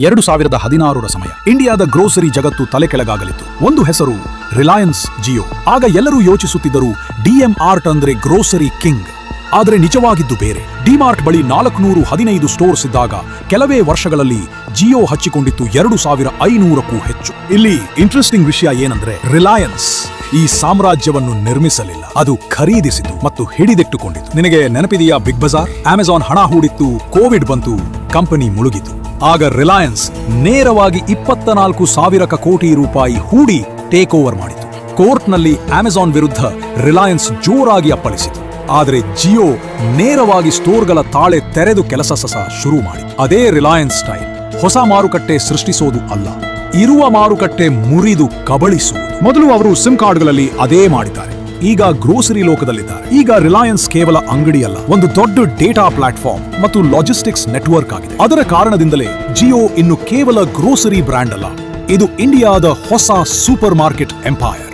2016ರ ಸಮಯ ಇಂಡಿಯಾದ ಗ್ರೋಸರಿ ಜಗತ್ತು ತಲೆಕೆಳಗಾಗಲಿತ್ತು. ಒಂದು ಹೆಸರು ರಿಲಯನ್ಸ್ ಜಿಯೋ. ಆಗ ಎಲ್ಲರೂ ಯೋಚಿಸುತ್ತಿದ್ದರು ಡಿಎಂಆರ್ಟ್ ಅಂದ್ರೆ ಗ್ರೋಸರಿ ಕಿಂಗ್. ಆದರೆ ನಿಜವಾಗಿದ್ದು ಬೇರೆ. ಡಿಮಾರ್ಟ್ ಬಳಿ 415 ಸ್ಟೋರ್ಸ್ ಇದ್ದಾಗ ಕೆಲವೇ ವರ್ಷಗಳಲ್ಲಿ ಜಿಯೋ ಹಚ್ಚಿಕೊಂಡಿತ್ತು 2500ಕ್ಕೂ ಹೆಚ್ಚು. ಇಲ್ಲಿ ಇಂಟ್ರೆಸ್ಟಿಂಗ್ ವಿಷಯ ಏನಂದ್ರೆ ರಿಲಯನ್ಸ್ ಈ ಸಾಮ್ರಾಜ್ಯವನ್ನು ನಿರ್ಮಿಸಲಿಲ್ಲ, ಅದು ಖರೀದಿಸಿತು ಮತ್ತು ಹಿಡಿದಿಟ್ಟುಕೊಂಡಿತು. ನಿನಗೆ ನೆನಪಿದೆಯಾ ಬಿಗ್ ಬಜಾರ್? ಅಮೆಜಾನ್ ಹಣ ಹೂಡಿತ್ತು, ಕೋವಿಡ್ ಬಂತು, ಕಂಪನಿ ಮುಳುಗಿತು. ಆಗ ರಿಲಯನ್ಸ್ ನೇರವಾಗಿ 24,000 ಕೋಟಿ ರೂಪಾಯಿ ಹೂಡಿ ಟೇಕ್ ಓವರ್ ಮಾಡಿತು. ಕೋರ್ಟ್ನಲ್ಲಿ ಅಮೆಜಾನ್ ವಿರುದ್ಧ ರಿಲಯನ್ಸ್ ಜೋರಾಗಿ ಅಪ್ಪಳಿಸಿತು. ಆದರೆ ಜಿಯೋ ನೇರವಾಗಿ ಸ್ಟೋರ್ಗಳ ತಾಳೆ ತೆರೆದು ಕೆಲಸ ಶುರು ಮಾಡಿತು. ಅದೇ ರಿಲಯನ್ಸ್ ಸ್ಟೈಲ್. ಹೊಸ ಮಾರುಕಟ್ಟೆ ಸೃಷ್ಟಿಸೋದು ಅಲ್ಲ, ಇರುವ ಮಾರುಕಟ್ಟೆ ಮುರಿದು ಕಬಳಿಸುವುದು. ಮೊದಲು ಅವರು ಸಿಮ್ ಕಾರ್ಡ್ಗಳಲ್ಲಿ ಅದೇ ಮಾಡಿದ್ದಾರೆ. ಈಗ ಗ್ರೋಸರಿ ಲೋಕದಲ್ಲಿದ್ದಾರೆ. ಈಗ ರಿಲಯನ್ಸ್ ಕೇವಲ ಅಂಗಡಿಯಲ್ಲ, ಒಂದು ದೊಡ್ಡ ಡೇಟಾ ಪ್ಲಾಟ್ಫಾರ್ಮ್ ಮತ್ತು ಲಾಜಿಸ್ಟಿಕ್ಸ್ ನೆಟ್ವರ್ಕ್ ಆಗಿದೆ. ಅದರ ಕಾರಣದಿಂದಲೇ ಜಿಯೋ ಇನ್ನು ಕೇವಲ ಗ್ರೋಸರಿ ಬ್ರ್ಯಾಂಡ್ ಅಲ್ಲ, ಇದು ಇಂಡಿಯಾದ ಹೊಸ ಸೂಪರ್ ಮಾರ್ಕೆಟ್ ಎಂಪೈರ್.